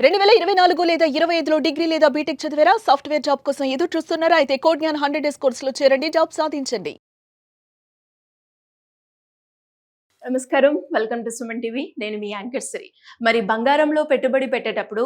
2024 లేదా 25లో డిగ్రీ లేదా బీటెక్ చదివారా? సాఫ్ట్‌వేర్ జాబ్ కోసం ఎదురు చూస్తున్నారా? అయితే కోడ్ జ్ఞాన్ 100 డేస్ కోర్సులో చేరండి. జాబ్ సాధించండి. నమస్కారం. Welcome to Suman TV. నేను మీ యాంకర్ శ్రీ. మరి బంగారంలో పెట్టుబడి పెట్టేటప్పుడు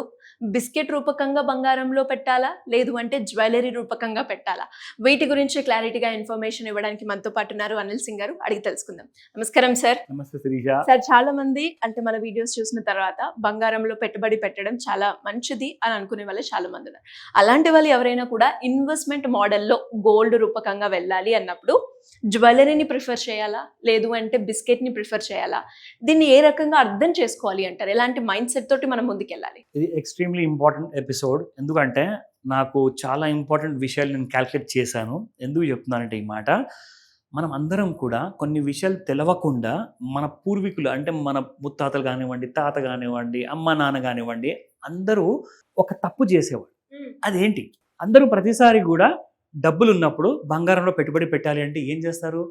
బిస్కెట్ రూపకంగా బంగారంలో పెట్టాలా? లేదు అంటే జ్యువెలరీ రూపకంగా పెట్టాలా? వీటి గురించి క్లారిటీగా ఇన్ఫర్మేషన్ ఇవ్వడానికి మనతో పాటు ఉన్నారు అనిల్ సింగ్ గారు. అడిగి తెలుసుకుందాం. నమస్కారం సార్. నమస్తే శిరీష. సార్, చాలా మంది అంటే మన వీడియోస్ చూసిన తర్వాత బంగారంలో పెట్టుబడి పెట్టడం చాలా మంచిది అని అనుకునే వాళ్ళు చాలా మంది ఉన్నారు. అలాంటి వాళ్ళు ఎవరైనా కూడా ఇన్వెస్ట్మెంట్ మోడల్లో గోల్డ్ రూపకంగా వెళ్ళాలి అన్నప్పుడు జ్యువెలరీని ప్రిఫర్ చేయాలా? లేదు అంటే బిస్కెట్ని ప్రిఫర్ చేయాలా? దీన్ని ఏ రకంగా అర్థం చేసుకోవాలి అంటారు? ఎలాంటి మైండ్ సెట్ తోటి మనం ముందుకెళ్ళాలి? ఇది ఎక్స్ట్రీమ్లీ ఇంపార్టెంట్ ఎపిసోడ్. ఎందుకంటే నాకు చాలా ఇంపార్టెంట్ విషయాలు నేను క్యాల్కులేట్ చేశాను. ఎందుకు చెప్తున్నానంటే ఈ మాట, మనం అందరం కూడా కొన్ని విషయాలు తెలవకుండా మన పూర్వీకులు అంటే మన ముత్తాతలు కానివ్వండి, తాత కానివ్వండి, అమ్మ నాన్న కానివ్వండి, అందరూ ఒక తప్పు చేసేవాడు. అదేంటి? అందరూ ప్రతిసారి కూడా డబ్బులు ఉన్నప్పుడు బంగారంలో పెట్టుబడి పెట్టాలి అంటే ఏం చేస్తారు?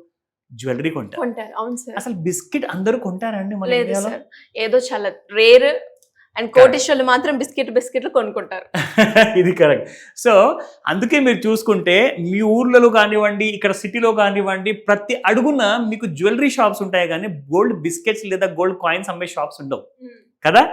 జ్యువెలరీ కొంటారు. అవును సార్. అసలు బిస్కెట్ అందరూ కొంటారండి మన లేదు ఇండియాలో? సార్, ఏదో చాలా రేర్ అండ్ కోటీశ్వర్లు మాత్రం బిస్కెట్లు కొనుక్కుంటారు. ఇది కరెక్ట్. సో అందుకే మీరు చూసుకుంటే మీ ఊర్లలో కానివ్వండి, ఇక్కడ సిటీలో కానివ్వండి, ప్రతి అడుగున మీకు జ్యువెలరీ షాప్స్ ఉంటాయి కానీ గోల్డ్ బిస్కెట్స్ లేదా గోల్డ్ కాయిన్స్ అమ్మే షాప్స్ ఉండవు కదా.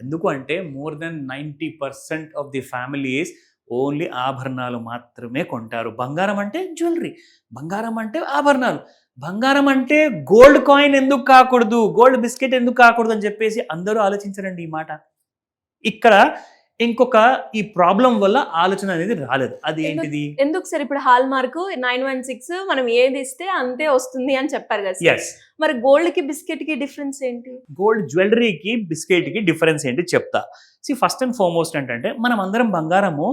ఎందుకు అంటే more than 90% of the families only ఆభరణాలు మాత్రమే కొంటారు. బంగారం అంటే జ్యువెలరీ, బంగారం అంటే ఆభరణాలు, బంగారం అంటే గోల్డ్ కాయిన్ ఎందుకు కాకూడదు, గోల్డ్ బిస్కెట్ ఎందుకు కాకూడదు అని చెప్పేసి అందరూ ఆలోచించరండి ఈ మాట. ఇక్కడ ఇంకొక ఈ ప్రాబ్లం వల్ల ఆలోచన అనేది రాలేదు. అది ఏంటిది? ఎందుకు సార్? ఇప్పుడు హాల్ మార్క్ 916 మనం ఏది ఇస్తే అంతే వస్తుంది అని చెప్పారు కదా సార్. ఎస్, మరి గోల్డ్ కి బిస్కెట్ కి డిఫరెన్స్ ఏంటి? గోల్డ్ జ్యువెలరీకి బిస్కెట్కి డిఫరెన్స్ ఏంటి చెప్తా. ఫస్ట్ అండ్ ఫార్మోస్ట్ ఏంటంటే మనం అందరం బంగారము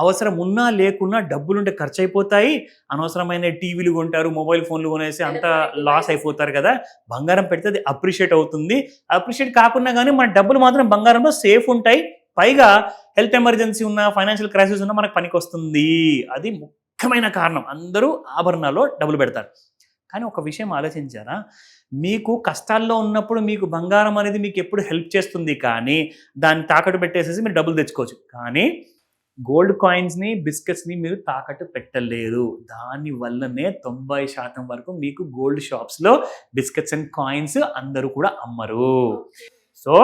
అవసరం ఉన్నా లేకున్నా డబ్బులుంటే ఖర్చు అయిపోతాయి. అనవసరమైన టీవీలు కొంటారు, మొబైల్ ఫోన్లు కొనేసి అంతా లాస్ అయిపోతారు కదా. బంగారం పెడితే అది అప్రిషియేట్ అవుతుంది. అప్రిషియేట్ కాకుండా కానీ మన డబ్బులు మాత్రం బంగారంలో సేఫ్ ఉంటాయి. పైగా హెల్త్ ఎమర్జెన్సీ ఉన్న, ఫైనాన్షియల్ క్రైసిస్ ఉన్నా మనకు పనికి వస్తుంది. అది ముఖ్యమైన కారణం అందరూ ఆభరణాల్లో డబ్బులు పెడతారు. కానీ ఒక విషయం ఆలోచించారా? మీకు కష్టాల్లో ఉన్నప్పుడు మీకు బంగారం అనేది మీకు ఎప్పుడు హెల్ప్ చేస్తుంది, కానీ దాన్ని తాకట్టు పెట్టేసేసి మీరు డబ్బులు తెచ్చుకోవచ్చు. కానీ గోల్డ్ కాయిన్స్ని, బిస్కెట్స్ని మీరు తాకట్టు పెట్టలేరు. దానివల్లనే 90% వరకు మీకు గోల్డ్ షాప్స్లో బిస్కెట్స్ అండ్ కాయిన్స్ అందరూ కూడా అమ్మరు. సో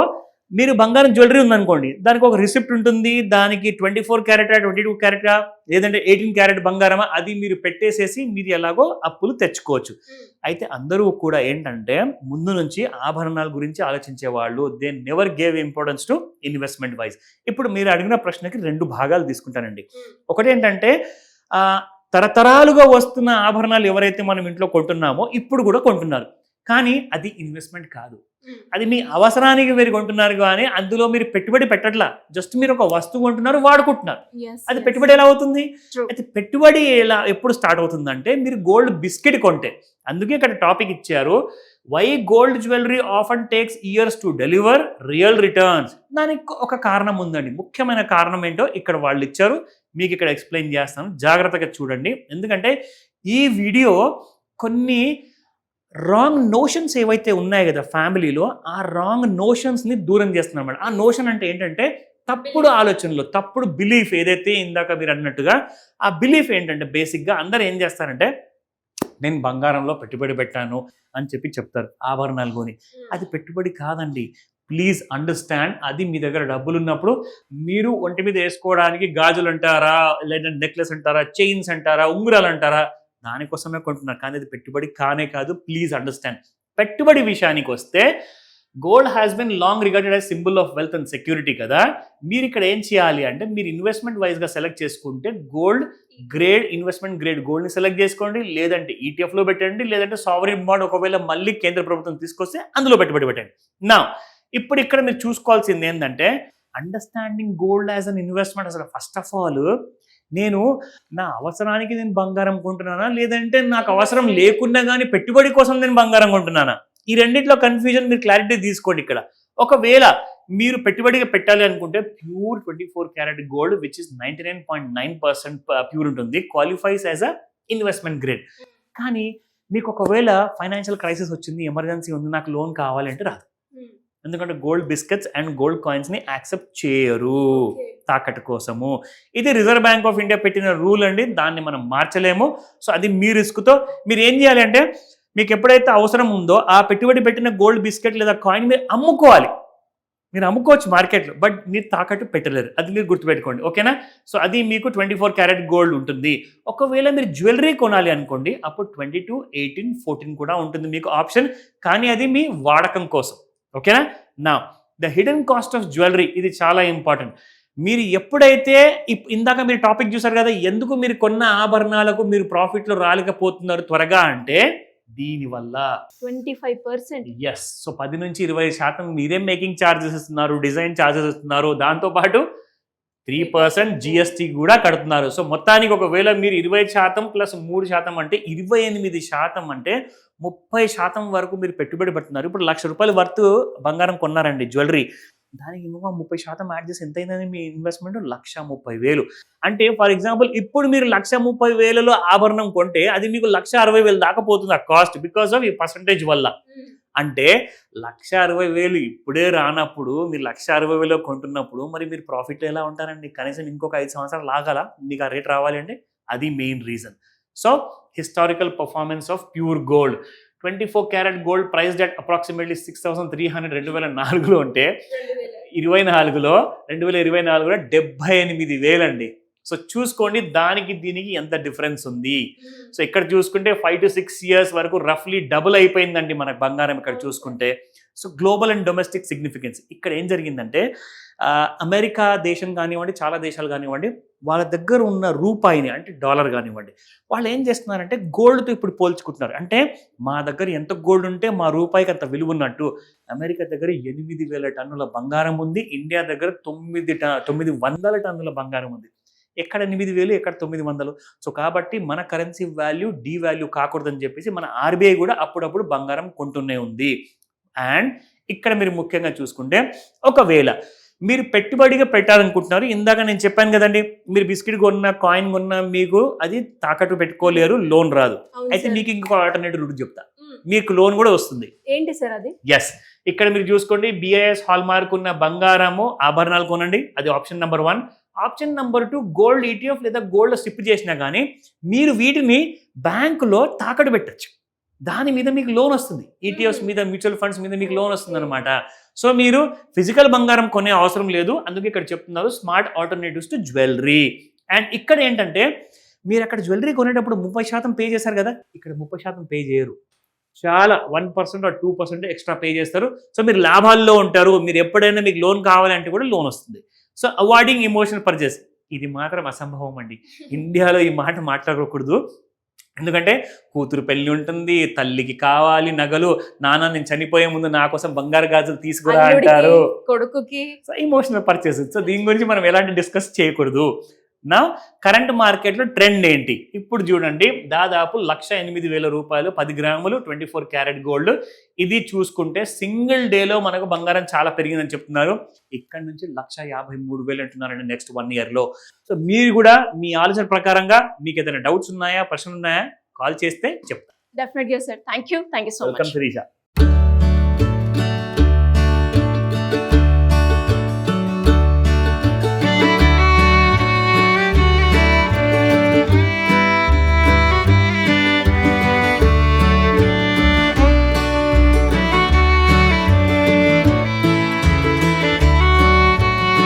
మీరు బంగారం జ్యువెలరీ ఉందనుకోండి, దానికి ఒక రిసిప్ట్ ఉంటుంది. దానికి 24 క్యారెటా, 22 క్యారెటా, లేదంటే 18 క్యారెట్ బంగారమా, అది మీరు పెట్టేసేసి మీరు ఎలాగో అప్పులు తెచ్చుకోవచ్చు. అయితే అందరూ కూడా ఏంటంటే ముందు నుంచి ఆభరణాల గురించి ఆలోచించేవాళ్ళు. They never gave importance to investment wise. ఇప్పుడు మీరు అడిగిన ప్రశ్నకి 2 భాగాలు తీసుకుంటానండి. ఒకటి ఏంటంటే తరతరాలుగా వస్తున్న ఆభరణాలు ఎవరైతే మనం ఇంట్లో కొంటున్నామో ఇప్పుడు కూడా కొంటున్నారు, కానీ అది ఇన్వెస్ట్మెంట్ కాదు. అది మీ అవసరానికి మీరు కొంటున్నారు, కానీ అందులో మీరు పెట్టుబడి పెట్టట్లా. జస్ట్ మీరు ఒక వస్తువు కొంటున్నారు, వాడుకుంటున్నారు. అది పెట్టుబడి ఎలా అవుతుంది? అయితే పెట్టుబడి ఎప్పుడు స్టార్ట్ అవుతుందంటే మీరు గోల్డ్ బిస్కెట్ కొంటే. అందుకే ఇక్కడ టాపిక్ ఇచ్చారు, why gold jewellery often takes years to deliver real returns. దానికి ఒక కారణం ఉందండి. ముఖ్యమైన కారణం ఏంటో ఇక్కడ వాళ్ళు ఇచ్చారు, మీకు ఇక్కడ ఎక్స్ప్లెయిన్ చేస్తాను. జాగ్రత్తగా చూడండి. ఎందుకంటే ఈ వీడియో కొన్ని రాంగ్ నోషన్స్ ఏవైతే ఉన్నాయి కదా ఫ్యామిలీలో, ఆ రాంగ్ నోషన్స్ని దూరం చేస్తున్నాం అన్నమాట. ఆ నోషన్ అంటే ఏంటంటే తప్పుడు ఆలోచనలు, తప్పుడు బిలీఫ్. ఏదైతే ఇందాక మీరు అన్నట్టుగా ఆ బిలీఫ్ ఏంటంటే బేసిక్గా అందరూ ఏం చేస్తారంటే నేను బంగారంలో పెట్టుబడి పెట్టాను అని చెప్పి చెప్తారు, ఆభరణాలు కొని. అది పెట్టుబడి కాదండి. Please understand. అది మీ దగ్గర డబ్బులు ఉన్నప్పుడు మీరు ఒంటి మీద వేసుకోవడానికి గాజులు అంటారా, లేదంటే నెక్లెస్ అంటారా, చైన్స్ అంటారా, ఉంగరాలు అంటారా, దానికోసమే కొంటున్నారు. కానీ అది పెట్టుబడి కానే కాదు. Please understand. పెట్టుబడి విషయానికి వస్తే gold has been long regarded as symbol of wealth and security కదా. మీరు ఇక్కడ ఏం చేయాలి అంటే మీరు ఇన్వెస్ట్మెంట్ వైజ్గా సెలెక్ట్ చేసుకుంటే గోల్డ్ గ్రేడ్, ఇన్వెస్ట్మెంట్ గ్రేడ్ గోల్డ్ని సెలెక్ట్ చేసుకోండి, లేదంటే ఈటీఎఫ్లో పెట్టండి, లేదంటే సావరిన్ బాండ్ ఒకవేళ మళ్ళీ కేంద్ర ప్రభుత్వం తీసుకొస్తే అందులో పెట్టుబడి పెట్టండి. నా ఇప్పుడు ఇక్కడ మీరు చూసుకోవాల్సింది ఏంటంటే understanding gold as an investment. అసలు ఫస్ట్ ఆఫ్ ఆల్ నేను నా అవసరానికి నేను బంగారం కొంటున్నానా, లేదంటే నాకు అవసరం లేకుండా కానీ పెట్టుబడి కోసం నేను బంగారం కొంటున్నానా? ఈ రెండిట్లో కన్ఫ్యూజన్ మీరు క్లారిటీ తీసుకోండి. ఇక్కడ ఒకవేళ మీరు పెట్టుబడిగా పెట్టాలి అనుకుంటే pure 24 carat gold which is 99.9% pure ఉంటుంది, qualifies as a investment grade. కానీ మీకు ఒకవేళ ఫైనాన్షియల్ క్రైసిస్ వచ్చింది, ఎమర్జెన్సీ ఉంది, నాకు లోన్ కావాలంటే రాదు. ఎందుకంటే గోల్డ్ బిస్కెట్స్ అండ్ గోల్డ్ కాయిన్స్ని యాక్సెప్ట్ చేయరు తాకట్టు కోసము. ఇది రిజర్వ్ బ్యాంక్ ఆఫ్ ఇండియా పెట్టిన రూల్ అండి, దాన్ని మనం మార్చలేము. సో అది మీ రిస్క్తో మీరు ఏం చేయాలి అంటే, మీకు ఎప్పుడైతే అవసరం ఉందో ఆ పెట్టుబడి పెట్టిన గోల్డ్ బిస్కెట్ లేదా కాయిన్ మీరు అమ్ముకోవాలి. మీరు అమ్ముకోవచ్చు మార్కెట్లో, బట్ మీరు తాకట్టు పెట్టలేరు. అది మీరు గుర్తుపెట్టుకోండి, ఓకేనా? సో అది మీకు 24 క్యారెట్ గోల్డ్ ఉంటుంది. ఒకవేళ మీరు జ్యువెలరీ కొనాలి అనుకోండి, అప్పుడు 22, 18, 14 కూడా ఉంటుంది మీకు ఆప్షన్, కానీ అది మీ వాడకం కోసం, ఓకేనా? నా the hidden cost of jewellery, ఇది చాలా ఇంపార్టెంట్. మీరు ఎప్పుడైతే ఇందాక మీరు టాపిక్ చూసారు కదా, ఎందుకు మీరు కొన్న ఆభరణాలకు మీరు ప్రాఫిట్లో రాలేకపోతున్నారు త్వరగా అంటే దీనివల్ల 25%. ఎస్. సో 10 నుంచి 20% మీరే మేకింగ్ ఛార్జెస్ ఇస్తున్నారు, డిజైన్ ఛార్జెస్ ఇస్తున్నారు, దాంతోపాటు 3% జిఎస్టీ కూడా కడుతున్నారు. సో మొత్తానికి ఒకవేళ మీరు 20% ప్లస్ 3% అంటే 28% అంటే 30% వరకు మీరు పెట్టుబడి పెడుతున్నారు. ఇప్పుడు ₹1,00,000 వర్త్ బంగారం కొన్నారండి జ్యువెలరీ, దానికి ఇంకా 30% యాడ్ చేసి ఎంత అయిందని మీ ఇన్వెస్ట్మెంట్ 1,30,000. అంటే ఫర్ ఎగ్జాంపుల్ ఇప్పుడు మీరు 1,30,000లో ఆభరణం కొంటే అది మీకు 1,60,000 దాకా పోతుంది ఆ కాస్ట్, బికాస్ ఆఫ్ ఈ పర్సంటేజ్ వల్ల. అంటే 1,60,000 ఇప్పుడే రానప్పుడు మీరు 1,60,000 కొంటున్నప్పుడు మరి మీరు ప్రాఫిట్ ఎలా ఉంటారండి? కనీసం ఇంకొక 5 సంవత్సరాలు లాగాల మీకు ఆ రేట్ రావాలి అంటే, అది main reason. So historical performance of pure gold, 24 carat gold priced at approximately 6,300 2004లో ఉంటే 2024లో 78,000 అండి. సో చూసుకోండి దానికి దీనికి ఎంత డిఫరెన్స్ ఉంది. సో ఇక్కడ చూసుకుంటే 5 to 6 years వరకు రఫ్లీ డబుల్ అయిపోయిందండి మన బంగారం ఇక్కడ చూసుకుంటే. So global and domestic significance ఇక్కడ ఏం జరిగిందంటే, అమెరికా దేశం కానివ్వండి, చాలా దేశాలు కానివ్వండి, వాళ్ళ దగ్గర ఉన్న రూపాయిని అంటే డాలర్ కానివ్వండి, వాళ్ళు ఏం చేస్తున్నారంటే గోల్డ్తో ఇప్పుడు పోల్చుకుంటున్నారు. అంటే మా దగ్గర ఎంత గోల్డ్ ఉంటే మా రూపాయికి అంత విలువ ఉన్నట్టు. అమెరికా దగ్గర 8,000 టన్నుల బంగారం ఉంది, ఇండియా దగ్గర 900 టన్నుల బంగారం ఉంది. ఎక్కడ 8,000 ఎక్కడ 900. సో కాబట్టి మన కరెన్సీ వాల్యూ డీవాల్యూ కాకూడదని చెప్పేసి మన ఆర్బీఐ కూడా అప్పుడప్పుడు బంగారం కొంటూనే ఉంది. అండ్ ఇక్కడ మీరు ముఖ్యంగా చూసుకుంటే, ఒకవేళ మీరు పెట్టుబడిగా పెట్టాలనుకుంటున్నారు, ఇందాక నేను చెప్పాను కదండి, మీరు బిస్కెట్ కొన్నా కాయిన్ కొన్నా మీకు అది తాకట్టు పెట్టుకోలేరు, లోన్ రాదు. అయితే మీకు ఇంకో ఆల్టర్నేటివ్ రూట్ చెప్తా, మీకు లోన్ కూడా వస్తుంది. ఏంటి సార్ అది? ఎస్. ఇక్కడ మీరు చూసుకోండి, BIS హాల్ మార్క్ ఉన్న బంగారము ఆభరణాలు కొనండి, అది option number 1. Option number 2, gold ETF లేదా గోల్డ్ సిప్ చేసినా కానీ మీరు వీటిని బ్యాంకులో తాకట్టు పెట్టచ్చు, దాని మీద మీకు లోన్ వస్తుంది. ETFs మీద, మ్యూచువల్ ఫండ్స్ మీద మీకు లోన్ వస్తుంది అనమాట. సో మీరు ఫిజికల్ బంగారం కొనే అవసరం లేదు, అందుకే ఇక్కడ చెప్తున్నారు smart alternatives to jewellery. And ఇక్కడ ఏంటంటే, మీరు అక్కడ జ్యువెలరీ కొనేటప్పుడు 30% పే చేశారు కదా, ఇక్కడ 30% పే చేయరు, చాలా 1% or 2% ఎక్స్ట్రా పే చేస్తారు. సో మీరు లాభాల్లో ఉంటారు. మీరు ఎప్పుడైనా మీకు లోన్ కావాలంటే కూడా లోన్ వస్తుంది. సో అవాయిడింగ్ ఇమోషనల్ పర్చేస్, ఇది మాత్రం అసంభవం అండి. ఇండియాలో ఈ మాట మాట్లాడకూడదు, ఎందుకంటే కూతురు పెళ్లి ఉంటుంది, తల్లికి కావాలి నగలు, నాన్న నేను చనిపోయే ముందు నా కోసం బంగారు గాజులు తీసుకురా అంటారు, కొడుకుకి. So emotional purchase. సో దీని గురించి మనం ఎలాంటి డిస్కస్ చేయకూడదు. నా కరెంట్ మార్కెట్లో ట్రెండ్ ఏంటి ఇప్పుడు చూడండి, దాదాపు 1,08,000 10 గ్రాములు 24 క్యారెట్ గోల్డ్. ఇది చూసుకుంటే సింగిల్ డేలో మనకు బంగారం చాలా పెరిగిందని చెప్తున్నారు. ఇక్కడ నుంచి 1,53,000 అంటున్నారండి నెక్స్ట్ 1 yearలో. సో మీరు కూడా మీ ఆలోచన ప్రకారంగా మీకు ఏదైనా డౌట్స్ ఉన్నాయా, ప్రశ్నలు ఉన్నాయా, కాల్ చేస్తే చెప్తాను. డెఫినెట్గా sir. Thank you so much. Welcome Sirisha.